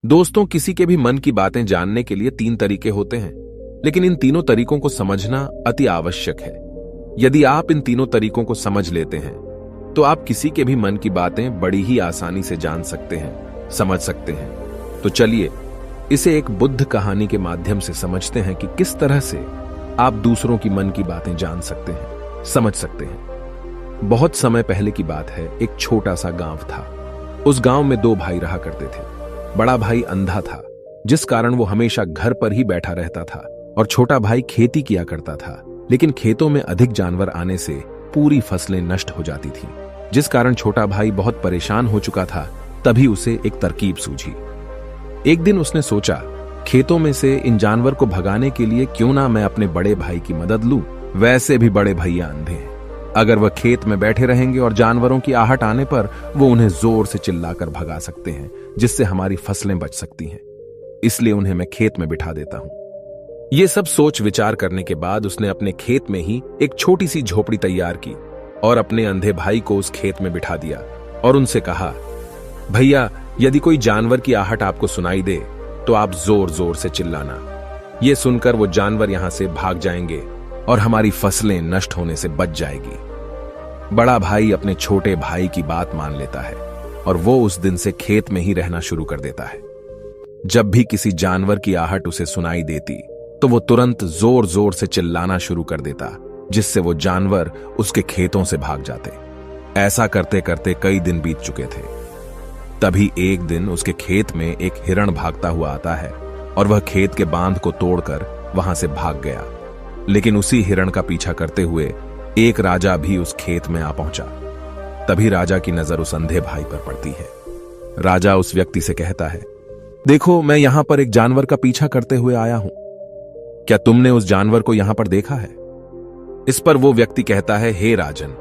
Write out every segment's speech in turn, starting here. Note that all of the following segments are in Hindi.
दोस्तों, किसी के भी मन की बातें जानने के लिए 3 तरीके होते हैं, लेकिन इन तीनों तरीकों को समझना अति आवश्यक है। यदि आप इन तीनों तरीकों को समझ लेते हैं तो आप किसी के भी मन की बातें बड़ी ही आसानी से जान सकते हैं, समझ सकते हैं। तो चलिए इसे एक बुद्ध कहानी के माध्यम से समझते हैं कि किस तरह से आप दूसरों की मन की बातें जान सकते हैं, समझ सकते हैं। बहुत समय पहले की बात है। एक छोटा सा गांव था। उस गांव में 2 भाई रहा करते थे। बड़ा भाई अंधा था, जिस कारण वो हमेशा घर पर ही बैठा रहता था, और छोटा भाई खेती किया करता था, लेकिन खेतों में अधिक जानवर आने से पूरी फसलें नष्ट हो जाती थीं, जिस कारण छोटा भाई बहुत परेशान हो चुका था। तभी उसे एक तरकीब सूझी। एक दिन उसने सोचा, खेतों में से इन जानवर को भगाने के लिए क्यों ना मैं अपने बड़े भाई की मदद लूं। वैसे भी बड़े भैया अंधे हैं, अगर वह खेत में बैठे रहेंगे और जानवरों की आहट आने पर वो उन्हें जोर से चिल्लाकर भगा सकते हैं, जिससे हमारी फसलें बच सकती हैं। इसलिए उन्हें मैं खेत में बिठा देता हूं। ये सब सोच विचार करने के बाद उसने अपने खेत में ही एक छोटी सी झोपड़ी तैयार की और अपने अंधे भाई को उस खेत में बिठा दिया और उनसे कहा, भैया, यदि कोई जानवर की आहट आपको सुनाई दे तो आप जोर जोर से चिल्लाना। ये सुनकर वो जानवर यहां से भाग जाएंगे और हमारी फसलें नष्ट होने से बच जाएगी। बड़ा भाई अपने छोटे भाई की बात मान लेता है और वो उस दिन से खेत में ही रहना शुरू कर देता है। जब भी किसी जानवर की आहट उसे सुनाई देती तो वो तुरंत जोर जोर से चिल्लाना शुरू कर देता, जिससे वो जानवर उसके खेतों से भाग जाते। ऐसा करते करते कई दिन बीत चुके थे। तभी एक दिन उसके खेत में एक हिरण भागता हुआ आता है और वह खेत के बांध को तोड़कर वहां से भाग गया। लेकिन उसी हिरण का पीछा करते हुए एक राजा भी उस खेत में आ पहुंचा। तभी राजा की नजर उस अंधे भाई पर पड़ती है। राजा उस व्यक्ति से कहता है, देखो, मैं यहां पर एक जानवर का पीछा करते हुए आया हूं। क्या तुमने उस जानवर को यहां पर देखा है? इस पर वो व्यक्ति कहता है, हे राजन,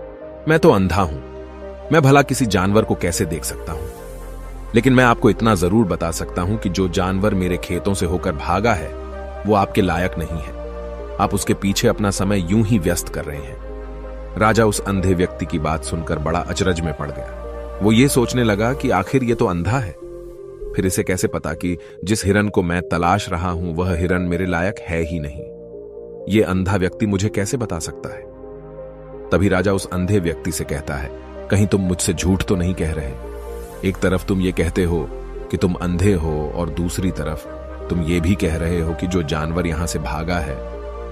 मैं तो अंधा हूं, मैं भला किसी जानवर को कैसे देख सकता हूं। लेकिन मैं आपको इतना जरूर बता सकता हूं कि जो जानवर मेरे खेतों से होकर भागा है वो आपके लायक नहीं है। आप उसके पीछे अपना समय यूं ही व्यस्त कर रहे हैं। राजा उस अंधे व्यक्ति की बात सुनकर बड़ा अचरज में पड़ गया। वो ये सोचने लगा कि आखिर ये तो अंधा है, फिर इसे कैसे पता कि जिस हिरन को मैं तलाश रहा हूं वह हिरन मेरे लायक है ही नहीं। ये अंधा व्यक्ति मुझे कैसे बता सकता है? तभी राजा उस अंधे व्यक्ति से कहता है, कहीं तुम मुझसे झूठ तो नहीं कह रहे? एक तरफ तुम ये कहते हो कि तुम अंधे हो और दूसरी तरफ तुम ये भी कह रहे हो कि जो जानवर यहां से भागा है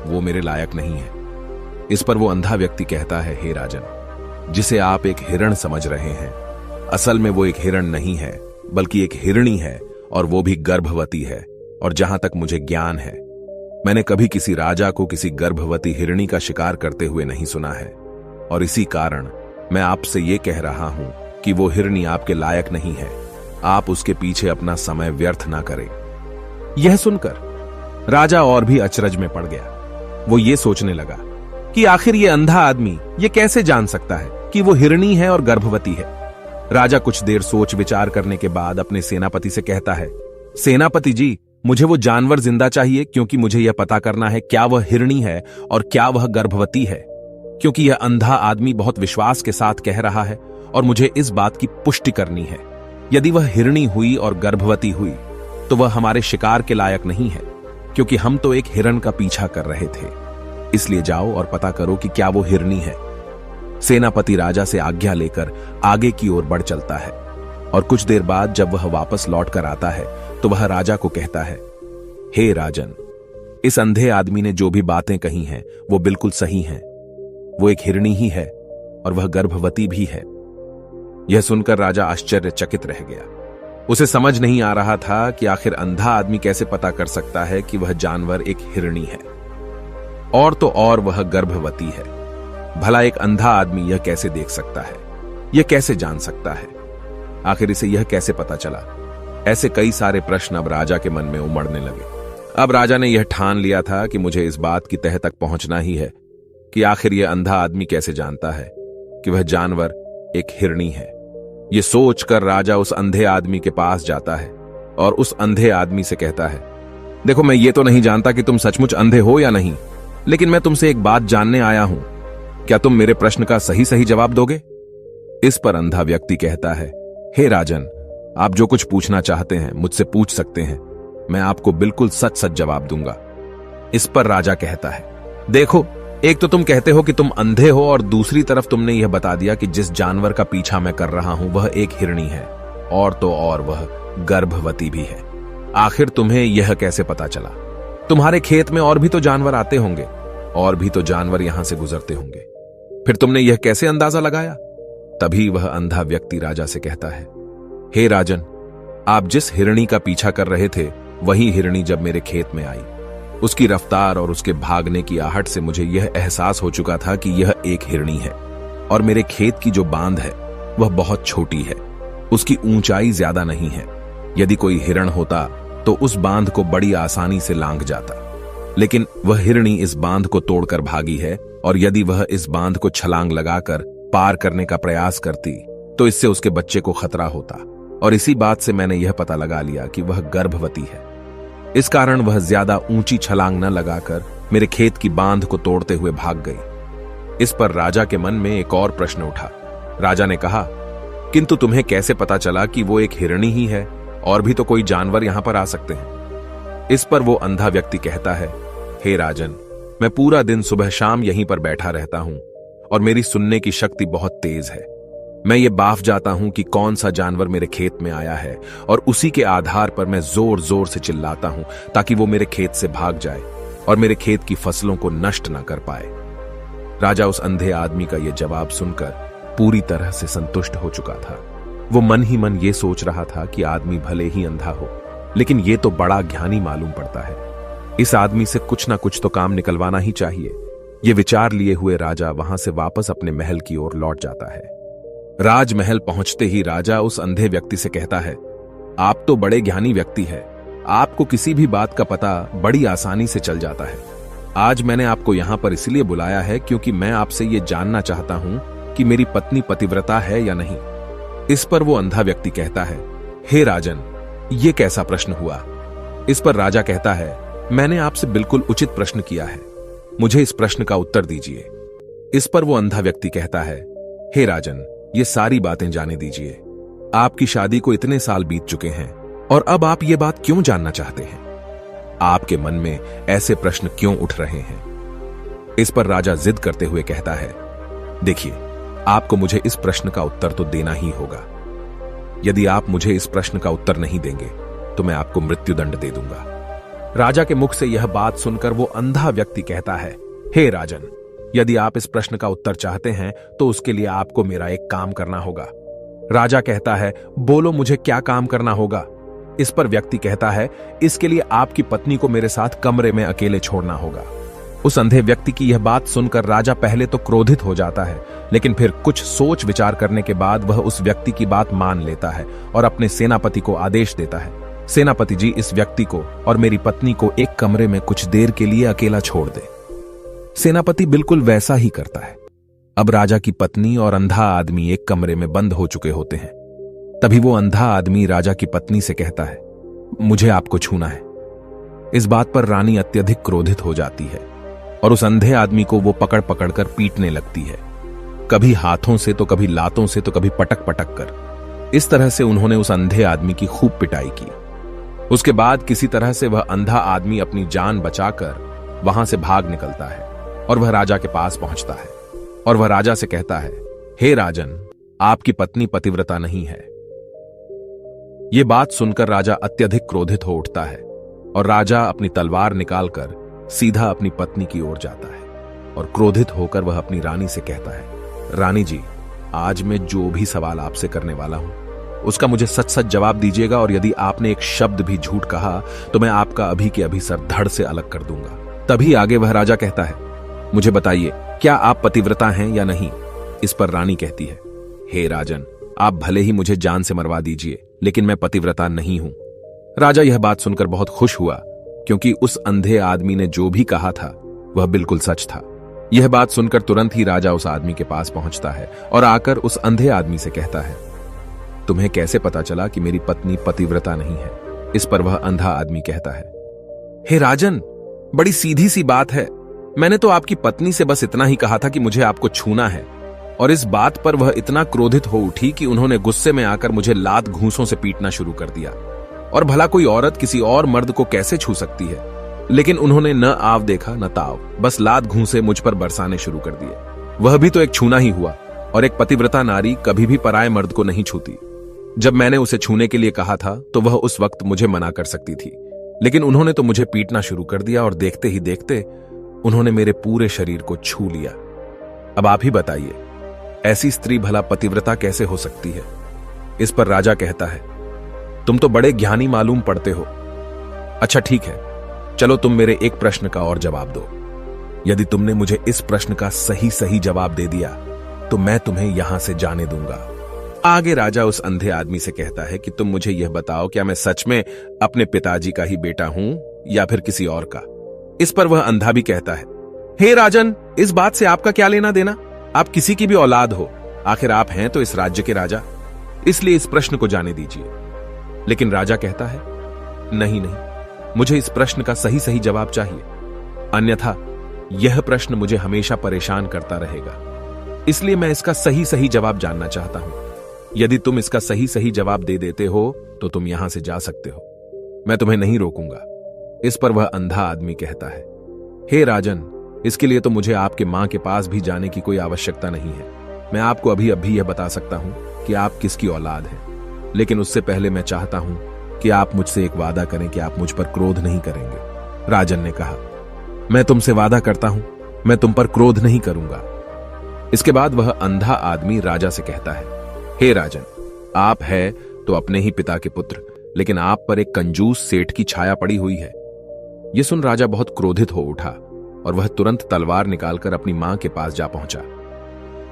वो मेरे लायक नहीं है। इस पर वो अंधा व्यक्ति कहता है, हे राजन, जिसे आप एक हिरण समझ रहे हैं, असल में वो एक हिरण नहीं है, बल्कि एक हिरणी है, और वो भी गर्भवती है। और जहां तक मुझे ज्ञान है, मैंने कभी किसी राजा को किसी गर्भवती हिरणी का शिकार करते हुए नहीं सुना है। और इसी कारण मैं आपसे ये कह रहा हूं कि वो हिरणी आपके लायक नहीं है। आप उसके पीछे अपना समय व्यर्थ ना करें। यह सुनकर राजा और भी अचरज में पड़ गया। वो ये सोचने लगा कि आखिर ये अंधा आदमी ये कैसे जान सकता है कि वो हिरणी है और गर्भवती है। राजा कुछ देर सोच विचार करने के बाद अपने सेनापति से कहता है, सेनापति जी, मुझे वो जानवर जिंदा चाहिए, क्योंकि मुझे यह पता करना है क्या वह हिरणी है और क्या वह गर्भवती है। क्योंकि यह अंधा आदमी बहुत विश्वास के साथ कह रहा है और मुझे इस बात की पुष्टि करनी है। यदि वह हिरणी हुई और गर्भवती हुई तो वह हमारे शिकार के लायक नहीं है, क्योंकि हम तो एक हिरण का पीछा कर रहे थे। इसलिए जाओ और पता करो कि क्या वो हिरणी है। सेनापति राजा से आज्ञा लेकर आगे की ओर बढ़ चलता है और कुछ देर बाद जब वह वापस लौट कर आता है तो वह राजा को कहता है, हे राजन, इस अंधे आदमी ने जो भी बातें कही हैं वो बिल्कुल सही हैं। वो एक हिरणी ही है और वह गर्भवती भी है। यह सुनकर राजा आश्चर्यचकित रह गया। उसे समझ नहीं आ रहा था कि आखिर अंधा आदमी कैसे पता कर सकता है कि वह जानवर एक हिरणी है, और तो और वह गर्भवती है। भला एक अंधा आदमी यह कैसे देख सकता है? यह कैसे जान सकता है? आखिर इसे यह कैसे पता चला? ऐसे कई सारे प्रश्न अब राजा के मन में उमड़ने लगे। अब राजा ने यह ठान लिया था कि मुझे इस बात की तह तक पहुंचना ही है कि आखिर यह अंधा आदमी कैसे जानता है कि वह जानवर एक हिरणी है। यह सोचकर राजा उस अंधे आदमी के पास जाता है और उस अंधे आदमी से कहता है, देखो, मैं ये तो नहीं जानता कि तुम सचमुच अंधे हो या नहीं, लेकिन मैं तुमसे एक बात जानने आया हूं। क्या तुम मेरे प्रश्न का सही सही जवाब दोगे? इस पर अंधा व्यक्ति कहता है, हे राजन, आप जो कुछ पूछना चाहते हैं मुझसे पूछ सकते हैं, मैं आपको बिल्कुल सच सच जवाब दूंगा। इस पर राजा कहता है, देखो, एक तो तुम कहते हो कि तुम अंधे हो और दूसरी तरफ तुमने यह बता दिया कि जिस जानवर का पीछा मैं कर रहा हूं वह एक हिरणी है, और तो और वह गर्भवती भी है। आखिर तुम्हें यह कैसे पता चला? तुम्हारे खेत में और भी तो जानवर आते होंगे, और भी तो जानवर यहां से गुजरते होंगे, फिर तुमने यह कैसे अंदाजा लगाया? तभी वह अंधा व्यक्ति राजा से कहता है, हे राजन, आप जिस हिरणी का पीछा कर रहे थे वही हिरणी जब मेरे खेत में आई, उसकी रफ्तार और उसके भागने की आहट से मुझे यह एहसास हो चुका था कि यह एक हिरणी है, और मेरे खेत की जो बांध है वह बहुत छोटी है, उसकी ऊंचाई ज्यादा नहीं है। यदि कोई हिरण होता तो उस बांध को बड़ी आसानी से लांघ जाता, लेकिन वह हिरणी इस बांध को तोड़कर भागी है, और यदि वह इस बांध को छलांग लगाकर पार करने का प्रयास करती तो इससे उसके बच्चे को खतरा होता, और इसी बात से मैंने यह पता लगा लिया कि वह गर्भवती है। इस कारण वह ज्यादा ऊंची छलांग न लगाकर मेरे खेत की बांध को तोड़ते हुए भाग गई। इस पर राजा के मन में एक और प्रश्न उठा। राजा ने कहा, किंतु तुम्हें कैसे पता चला कि वो एक हिरणी ही है? और भी तो कोई जानवर यहां पर आ सकते हैं। इस पर वो अंधा व्यक्ति कहता है, हे राजन, मैं पूरा दिन सुबह शाम यहीं पर बैठा रहता हूं, और मेरी सुनने की शक्ति बहुत तेज है। मैं ये बाफ जाता हूं कि कौन सा जानवर मेरे खेत में आया है, और उसी के आधार पर मैं जोर जोर से चिल्लाता हूं ताकि वो मेरे खेत से भाग जाए और मेरे खेत की फसलों को नष्ट न कर पाए। राजा उस अंधे आदमी का यह जवाब सुनकर पूरी तरह से संतुष्ट हो चुका था। वो मन ही मन ये सोच रहा था कि आदमी भले ही अंधा हो, लेकिन ये तो बड़ा ज्ञानी मालूम पड़ता है। इस आदमी से कुछ ना कुछ तो काम निकलवाना ही चाहिए। ये विचार लिए हुए राजा वहां से वापस अपने महल की ओर लौट जाता है। राजमहल पहुंचते ही राजा उस अंधे व्यक्ति से कहता है, आप तो बड़े ज्ञानी व्यक्ति है, आपको किसी भी बात का पता बड़ी आसानी से चल जाता है। आज मैंने आपको यहां पर इसलिए बुलाया है क्योंकि मैं आपसे ये जानना चाहता हूं कि मेरी पत्नी पतिव्रता है या नहीं। इस पर वो अंधा व्यक्ति कहता है, हे राजन, ये कैसा प्रश्न हुआ? इस पर राजा कहता है, मैंने आपसे बिल्कुल उचित प्रश्न किया है, मुझे इस प्रश्न का उत्तर दीजिए। इस पर वो अंधा व्यक्ति कहता है, हे राजन, ये सारी बातें जाने दीजिए। आपकी शादी को इतने साल बीत चुके हैं, और अब आप ये बात क्यों जानना चाहते हैं? आपके मन में ऐसे प्रश्न क्यों उठ रहे हैं? इस पर राजा जिद करते हुए कहता है, देखिए, आपको मुझे इस प्रश्न का उत्तर तो देना ही होगा। यदि आप मुझे इस प्रश्न का उत्तर नहीं देंगे तो मैं आपको मृत्युदंड दे दूंगा। राजा के मुख से यह बात सुनकर वो अंधा व्यक्ति कहता है, हे राजन, यदि आप इस प्रश्न का उत्तर चाहते हैं तो उसके लिए आपको मेरा एक काम करना होगा। राजा कहता है, बोलो, मुझे क्या काम करना होगा? इस पर व्यक्ति कहता है, इसके लिए आपकी पत्नी को मेरे साथ कमरे में अकेले छोड़ना होगा। उस अंधे व्यक्ति की यह बात सुनकर राजा पहले तो क्रोधित हो जाता है, लेकिन फिर कुछ सोच विचार करने के बाद वह उस व्यक्ति की बात मान लेता है और अपने सेनापति को आदेश देता है, सेनापति जी, इस व्यक्ति को और मेरी पत्नी को एक कमरे में कुछ देर के लिए अकेला छोड़ दे। सेनापति बिल्कुल वैसा ही करता है। अब राजा की पत्नी और अंधा आदमी एक कमरे में बंद हो चुके होते हैं। तभी वो अंधा आदमी राजा की पत्नी से कहता है, मुझे आपको छूना है। इस बात पर रानी अत्यधिक क्रोधित हो जाती है और उस अंधे आदमी को वो पकड़ पकड़ कर पीटने लगती है, कभी हाथों से तो कभी लातों से तो कभी पटक पटक कर। इस तरह से उन्होंने उस अंधे आदमी की खूब पिटाई की। उसके बाद किसी तरह से वह अंधा आदमी अपनी जान बचाकर वहां से भाग निकलता है और वह राजा के पास पहुंचता है और वह राजा से कहता है, हे राजन, आपकी पत्नी पतिव्रता नहीं है। यह बात सुनकर राजा अत्यधिक क्रोधित हो उठता है और राजा अपनी तलवार निकालकर सीधा अपनी पत्नी की ओर जाता है और क्रोधित होकर वह अपनी रानी से कहता है, रानी जी, आज मैं जो भी सवाल आपसे करने वाला हूं उसका मुझे सच सच जवाब दीजिएगा, और यदि आपने एक शब्द भी झूठ कहा तो मैं आपका अभी के अभी सर धड़ से अलग कर दूंगा। तभी आगे वह राजा कहता है, मुझे बताइए, क्या आप पतिव्रता हैं या नहीं? इस पर रानी कहती है, हे राजन, आप भले ही मुझे जान से मरवा दीजिए, लेकिन मैं पतिव्रता नहीं हूं। राजा यह बात सुनकर बहुत खुश हुआ, क्योंकि उस अंधे आदमी ने जो भी कहा था वह बिल्कुल सच था। यह बात सुनकर तुरंत ही राजा उस आदमी के पास पहुंचता है और आकर उस अंधे आदमी से कहता है, तुम्हें कैसे पता चला कि मेरी पत्नी पतिव्रता नहीं है? इस पर वह अंधा आदमी कहता है, हे राजन, बड़ी सीधी सी बात है। मैंने तो आपकी पत्नी से बस इतना ही कहा था कि मुझे आपको छूना है, और इस बात पर वह इतना क्रोधित हो उठी कि उन्होंने गुस्से में आकर मुझे लात घूंसों से पीटना शुरू कर दिया। और भला कोई औरत किसी और मर्द को कैसे छू सकती है, लेकिन उन्होंने न आव देखा न ताव, बस लात घूंसे मुझ पर बरसाने शुरू कर दिए। वह भी तो एक छूना ही हुआ, और एक पतिव्रता नारी कभी भी पराये मर्द को नहीं छूती। जब मैंने उसे छूने के लिए कहा था तो वह उस वक्त मुझे मना कर सकती थी, लेकिन उन्होंने तो मुझे पीटना शुरू कर दिया और देखते ही देखते उन्होंने मेरे पूरे शरीर को छू लिया। अब आप ही बताइए, ऐसी स्त्री भला पतिव्रता कैसे हो सकती है? इस पर राजा कहता है, तुम तो बड़े ज्ञानी मालूम पड़ते हो। अच्छा ठीक है, चलो तुम मेरे एक प्रश्न का और जवाब दो। यदि तुमने मुझे इस प्रश्न का सही सही जवाब दे दिया तो मैं तुम्हें यहां से जाने दूंगा। आगे राजा उस अंधे आदमी से कहता है कि तुम मुझे यह बताओ, क्या मैं सच में अपने पिताजी का ही बेटा हूं या फिर किसी और का? इस पर वह अंधा भी कहता है, हे राजन, इस बात से आपका क्या लेना देना? आप किसी की भी औलाद हो, आखिर आप हैं तो इस राज्य के राजा, इसलिए इस प्रश्न को जाने दीजिए। लेकिन राजा कहता है, नहीं नहीं, मुझे इस प्रश्न का सही सही जवाब चाहिए, अन्यथा यह प्रश्न मुझे हमेशा परेशान करता रहेगा। इसलिए मैं इसका सही सही जवाब जानना चाहता हूं। यदि तुम इसका सही सही जवाब दे देते हो तो तुम यहां से जा सकते हो, मैं तुम्हें नहीं रोकूंगा। इस पर वह अंधा आदमी कहता है, हे राजन, इसके लिए तो मुझे आपके मां के पास भी जाने की कोई आवश्यकता नहीं है। मैं आपको अभी अभी यह बता सकता हूं कि आप किसकी औलाद हैं, लेकिन उससे पहले मैं चाहता हूं कि आप मुझसे एक वादा करें कि आप मुझ पर क्रोध नहीं करेंगे। राजन ने कहा, मैं तुमसे वादा करता हूं, मैं तुम पर क्रोध नहीं करूंगा। इसके बाद वह अंधा आदमी राजा से कहता है, हे राजन, आप है तो अपने ही पिता के पुत्र, लेकिन आप पर एक कंजूस सेठ की छाया पड़ी हुई है। यह सुन राजा बहुत क्रोधित हो उठा और वह तुरंत तलवार निकालकर अपनी मां के पास जा पहुंचा।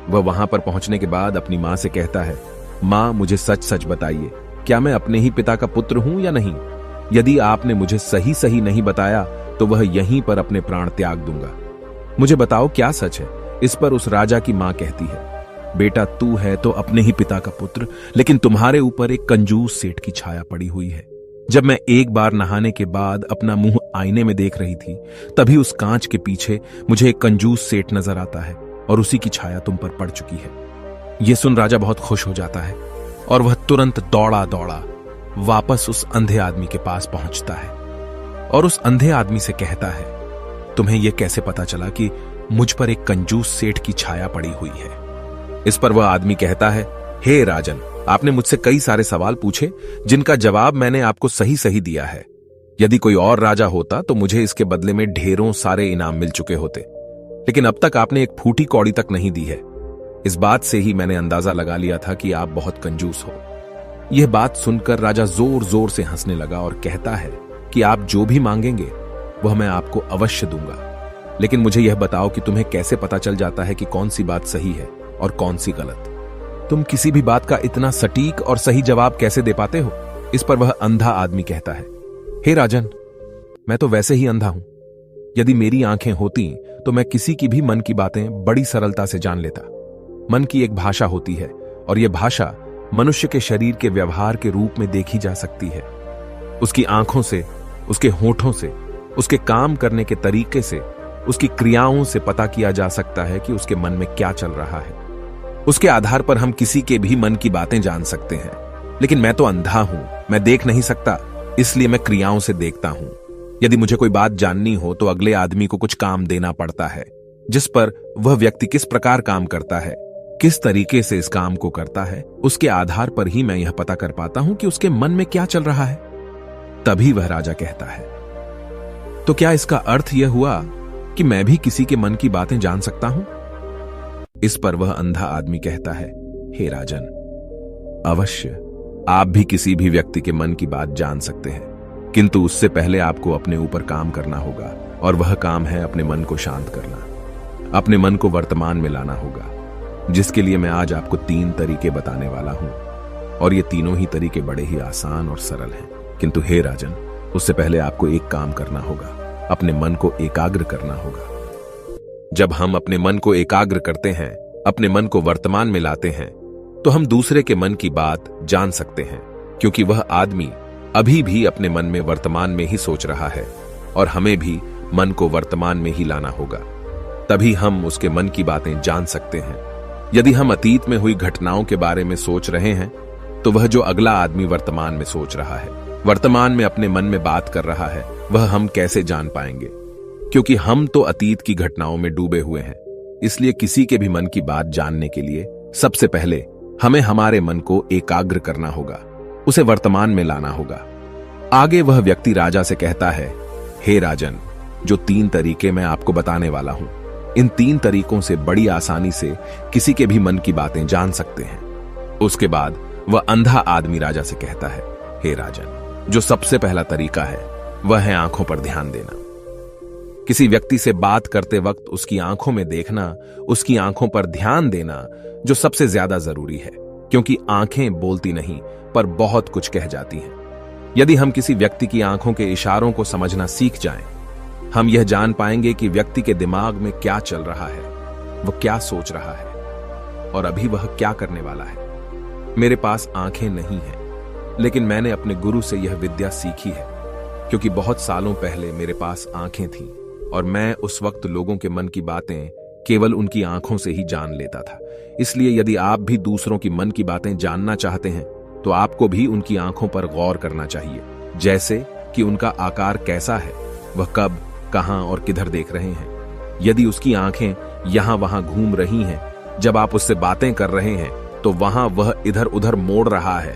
वह वहां पर पहुंचने के बाद अपनी मां से कहता है, मां, मुझे सच सच बताइए, क्या मैं अपने ही पिता का पुत्र हूं या नहीं? यदि आपने मुझे सही सही नहीं बताया तो वह यहीं पर अपने प्राण त्याग दूंगा। मुझे बताओ क्या सच है? इस पर उस राजा की मां कहती है, बेटा, तू है तो अपने ही पिता का पुत्र, लेकिन तुम्हारे ऊपर एक कंजूस सेठ की छाया पड़ी हुई है। जब मैं एक बार नहाने के बाद अपना मुंह आईने में देख रही थी, तभी उस कांच के पीछे मुझे एक कंजूस सेठ नजर आता है और उसी की छाया तुम पर पड़ चुकी है। यह सुन राजा बहुत खुश हो जाता है और वह तुरंत दौड़ा दौड़ा वापस उस अंधे आदमी के पास पहुंचता है और उस अंधे आदमी से कहता है, तुम्हें यह कैसे पता चला कि मुझ पर एक कंजूस सेठ की छाया पड़ी हुई है? इस पर वह आदमी कहता है, हे राजन, आपने मुझसे कई सारे सवाल पूछे जिनका जवाब मैंने आपको सही सही दिया है। यदि कोई और राजा होता तो मुझे इसके बदले में ढेरों सारे इनाम मिल चुके होते, लेकिन अब तक आपने एक फूटी कौड़ी तक नहीं दी है। इस बात से ही मैंने अंदाजा लगा लिया था कि आप बहुत कंजूस हो। यह बात सुनकर राजा जोर जोर से हंसने लगा और कहता है कि आप जो भी मांगेंगे वह मैं आपको अवश्य दूंगा, लेकिन मुझे यह बताओ कि तुम्हें कैसे पता चल जाता है कि कौन सी बात सही है और कौन सी गलत? तुम किसी भी बात का इतना सटीक और सही जवाब कैसे दे पाते हो? इस पर वह अंधा आदमी कहता है, हे राजन, मैं तो वैसे ही अंधा हूं। यदि मेरी आंखें होती तो मैं किसी की भी मन की बातें बड़ी सरलता से जान लेता। मन की एक भाषा होती है और यह भाषा मनुष्य के शरीर के व्यवहार के रूप में देखी जा सकती है। उसकी आंखों से, उसके होठों से, उसके काम करने के तरीके से, उसकी क्रियाओं से पता किया जा सकता है कि उसके मन में क्या चल रहा है। उसके आधार पर हम किसी के भी मन की बातें जान सकते हैं, लेकिन मैं तो अंधा हूं, मैं देख नहीं सकता, इसलिए मैं क्रियाओं से देखता हूं। यदि मुझे कोई बात जाननी हो तो अगले आदमी को कुछ काम देना पड़ता है, जिस पर वह व्यक्ति किस प्रकार काम करता है, किस तरीके से इस काम को करता है, उसके आधार पर ही मैं यह पता कर पाता हूं कि उसके मन में क्या चल रहा है। तभी वह राजा कहता है, तो क्या इसका अर्थ यह हुआ कि मैं भी किसी के मन की बातें जान सकता हूं? इस पर वह अंधा आदमी कहता है, हे राजन, अवश्य आप भी किसी भी व्यक्ति के मन की बात जान सकते हैं, किंतु उससे पहले आपको अपने ऊपर काम करना होगा, और वह काम है अपने मन को शांत करना, अपने मन को वर्तमान में लाना होगा, जिसके लिए मैं आज आपको 3 तरीके बताने वाला हूं। और ये तीनों ही तरीके बड़े ही आसान और सरल हैं, किंतु हे राजन, उससे पहले आपको एक काम करना होगा, अपने मन को एकाग्र करना होगा। जब हम अपने मन को एकाग्र करते हैं, अपने मन को वर्तमान में लाते हैं, तो हम दूसरे के मन की बात जान सकते हैं, क्योंकि वह आदमी अभी भी अपने मन में वर्तमान में ही सोच रहा है, और हमें भी मन को वर्तमान में ही लाना होगा, तभी हम उसके मन की बातें जान सकते हैं। यदि हम अतीत में हुई घटनाओं के बारे में सोच रहे हैं तो वह जो अगला आदमी वर्तमान में सोच रहा है, वर्तमान में अपने मन में बात कर रहा है, वह हम कैसे जान पाएंगे? क्योंकि हम तो अतीत की घटनाओं में डूबे हुए हैं। इसलिए किसी के भी मन की बात जानने के लिए सबसे पहले हमें हमारे मन को एकाग्र करना होगा, उसे वर्तमान में लाना होगा। आगे वह व्यक्ति राजा से कहता है, हे राजन, जो 3 तरीके मैं आपको बताने वाला हूं, इन 3 तरीकों से बड़ी आसानी से किसी के भी मन की बातें जान सकते हैं। उसके बाद वह अंधा आदमी राजा से कहता है, हे राजन, जो सबसे पहला तरीका है वह है आंखों पर ध्यान देना। किसी व्यक्ति से बात करते वक्त उसकी आंखों में देखना, उसकी आंखों पर ध्यान देना जो सबसे ज्यादा जरूरी है, क्योंकि आंखें बोलती नहीं पर बहुत कुछ कह जाती हैं। यदि हम किसी व्यक्ति की आंखों के इशारों को समझना सीख जाएं, हम यह जान पाएंगे कि व्यक्ति के दिमाग में क्या चल रहा है, वह क्या सोच रहा है और अभी वह क्या करने वाला है। मेरे पास आंखें नहीं हैं, लेकिन मैंने अपने गुरु से यह विद्या सीखी है, क्योंकि बहुत सालों पहले मेरे पास आंखें थीं और मैं उस वक्त लोगों के मन की बातें केवल उनकी आंखों से ही जान लेता था। इसलिए यदि आप भी दूसरों की मन की बातें जानना चाहते हैं तो आपको भी उनकी आंखों पर गौर करना चाहिए, जैसे कि उनका आकार कैसा है, वह कब, कहां और किधर देख रहे हैं। यदि उसकी आंखें यहां वहां घूम रही हैं, जब आप उससे बातें कर रहे हैं तो वहां वह इधर उधर मोड़ रहा है,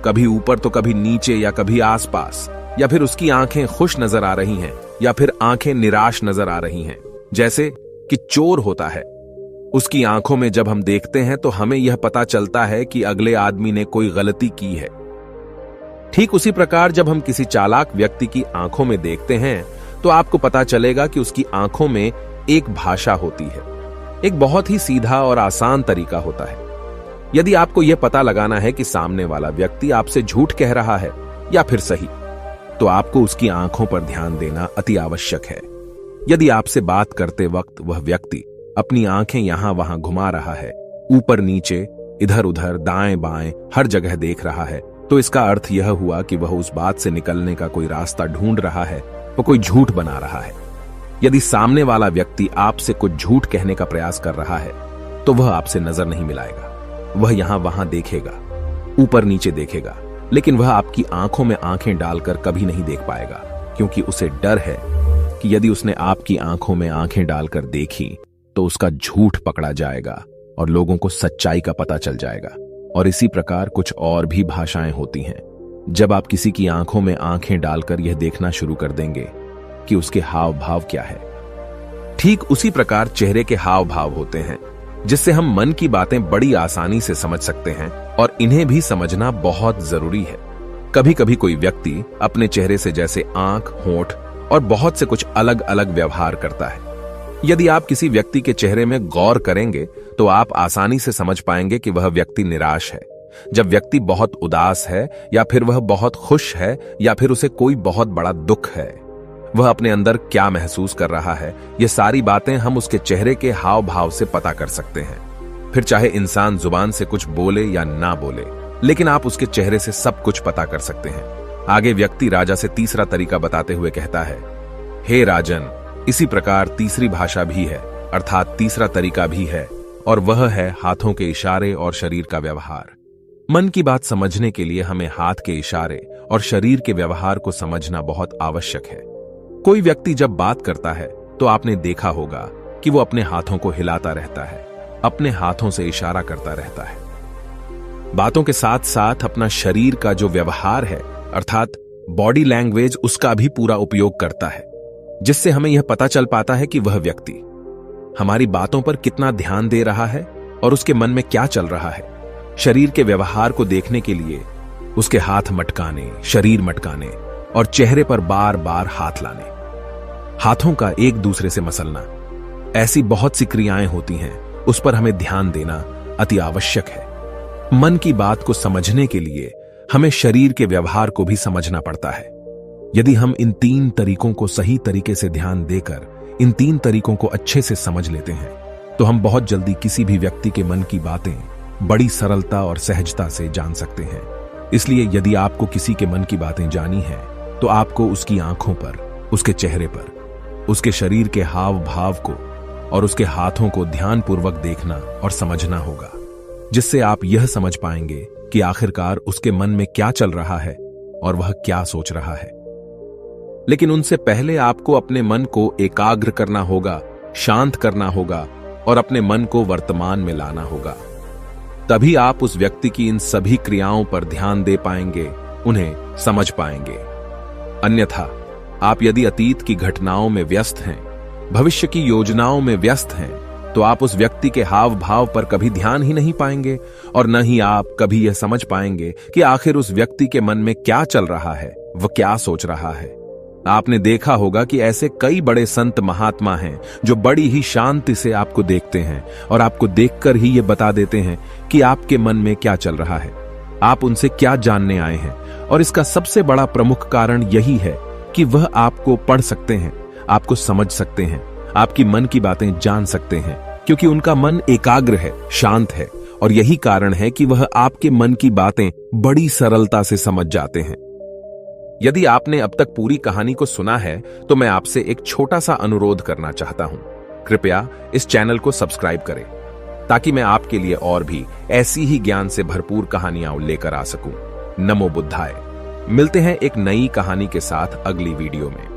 कभी ऊपर तो कभी नीचे या कभी आसपास, या फिर उसकी आंखें खुश नजर आ रही हैं या फिर आंखें निराश नजर आ रही हैं, जैसे कि चोर होता है। उसकी आंखों में जब हम देखते हैं तो हमें यह पता चलता है कि अगले आदमी ने कोई गलती की है। ठीक उसी प्रकार जब हम किसी चालाक व्यक्ति की आंखों में देखते हैं तो आपको पता चलेगा कि उसकी आंखों में एक भाषा होती है। एक बहुत ही सीधा और आसान तरीका होता है। यदि आपको यह पता लगाना है कि सामने वाला व्यक्ति आपसे झूठ कह रहा है या फिर सही, तो आपको उसकी आंखों पर ध्यान देना अति आवश्यक है। यदि आपसे बात करते वक्त वह व्यक्ति अपनी आंखें यहां वहां घुमा रहा है, ऊपर नीचे, इधर उधर, दाएं बाएं, हर जगह देख रहा है, तो इसका अर्थ यह हुआ कि वह उस बात से निकलने का कोई रास्ता ढूंढ रहा है, वह कोई झूठ बना रहा है। यदि सामने वाला व्यक्ति आपसे कुछ झूठ कहने का प्रयास कर रहा है तो वह आपसे नजर नहीं मिलाएगा। वह यहां वहां देखेगा, ऊपर नीचे देखेगा, लेकिन वह आपकी आंखों में आंखें डालकर कभी नहीं देख पाएगा, क्योंकि उसे डर है कि यदि उसने आपकी आंखों में आंखें डालकर देखी तो उसका झूठ पकड़ा जाएगा और लोगों को सच्चाई का पता चल जाएगा। और इसी प्रकार कुछ और भी भाषाएं होती हैं। जब आप किसी की आंखों में आंखें डालकर यह देखना शुरू कर देंगे कि उसके हाव भाव क्या है, ठीक उसी प्रकार चेहरे के हाव भाव होते हैं, जिससे हम मन की बातें बड़ी आसानी से समझ सकते हैं और इन्हें भी समझना बहुत जरूरी है। कभी कभी कोई व्यक्ति अपने चेहरे से जैसे आंख, होंठ और बहुत से कुछ अलग अलग व्यवहार करता है। यदि आप किसी व्यक्ति के चेहरे में गौर करेंगे तो आप आसानी से समझ पाएंगे कि वह व्यक्ति निराश है, जब व्यक्ति बहुत उदास है, या फिर वह बहुत खुश है, या फिर उसे कोई बहुत बड़ा दुख है। वह अपने अंदर क्या महसूस कर रहा है, ये सारी बातें हम उसके चेहरे के हाव भाव से पता कर सकते हैं। फिर चाहे इंसान जुबान से कुछ बोले या ना बोले, लेकिन आप उसके चेहरे से सब कुछ पता कर सकते हैं। आगे व्यक्ति राजा से तीसरा तरीका बताते हुए कहता है, हे राजन, इसी प्रकार तीसरी भाषा भी है, अर्थात तीसरा तरीका भी है, और वह है हाथों के इशारे और शरीर का व्यवहार। मन की बात समझने के लिए हमें हाथ के इशारे और शरीर के व्यवहार को समझना बहुत आवश्यक है। कोई व्यक्ति जब बात करता है तो आपने देखा होगा कि वो अपने हाथों को हिलाता रहता है, अपने हाथों से इशारा करता रहता है। बातों के साथ साथ अपना शरीर का जो व्यवहार है, अर्थात बॉडी लैंग्वेज, उसका भी पूरा उपयोग करता है, जिससे हमें यह पता चल पाता है कि वह व्यक्ति हमारी बातों पर कितना ध्यान दे रहा है और उसके मन में क्या चल रहा है। शरीर के व्यवहार को देखने के लिए उसके हाथ मटकाने, शरीर मटकाने और चेहरे पर बार बार हाथ लाने, हाथों का एक दूसरे से मसलना, ऐसी बहुत सी क्रियाएं होती हैं, उस पर हमें ध्यान देना अति आवश्यक है। मन की बात को समझने के लिए हमें शरीर के व्यवहार को भी समझना पड़ता है। यदि हम इन 3 तरीकों को सही तरीके से ध्यान देकर इन 3 तरीकों को अच्छे से समझ लेते हैं तो हम बहुत जल्दी किसी भी व्यक्ति के मन की बातें बड़ी सरलता और सहजता से जान सकते हैं। इसलिए यदि आपको किसी के मन की बातें जानी है तो आपको उसकी आंखों पर, उसके चेहरे पर, उसके शरीर के हाव भाव को और उसके हाथों को ध्यानपूर्वक देखना और समझना होगा, जिससे आप यह समझ पाएंगे कि आखिरकार उसके मन में क्या चल रहा है और वह क्या सोच रहा है। लेकिन उनसे पहले आपको अपने मन को एकाग्र करना होगा, शांत करना होगा और अपने मन को वर्तमान में लाना होगा। तभी आप उस व्यक्ति की इन सभी क्रियाओं पर ध्यान दे पाएंगे, उन्हें समझ पाएंगे। अन्यथा आप यदि अतीत की घटनाओं में व्यस्त हैं, भविष्य की योजनाओं में व्यस्त हैं, तो आप उस व्यक्ति के हाव भाव पर कभी ध्यान ही नहीं पाएंगे और न ही आप कभी यह समझ पाएंगे कि आखिर उस व्यक्ति के मन में क्या चल रहा है, वह क्या सोच रहा है। आपने देखा होगा कि ऐसे कई बड़े संत महात्मा हैं जो बड़ी ही शांति से आपको देखते हैं और आपको देखकर ही ये बता देते हैं कि आपके मन में क्या चल रहा है, आप उनसे क्या जानने आए हैं। और इसका सबसे बड़ा प्रमुख कारण यही है कि वह आपको पढ़ सकते हैं, आपको समझ सकते हैं, आपकी मन की बातें जान सकते हैं, क्योंकि उनका मन एकाग्र है, शांत है। और यही कारण है कि वह आपके मन की बातें बड़ी सरलता से समझ जाते हैं। यदि आपने अब तक पूरी कहानी को सुना है तो मैं आपसे एक छोटा सा अनुरोध करना चाहता हूं। कृपया इस चैनल को सब्सक्राइब करें ताकि मैं आपके लिए और भी ऐसी ही ज्ञान से भरपूर कहानियां लेकर आ सकूं। नमो बुद्धाय। मिलते हैं एक नई कहानी के साथ अगली वीडियो में।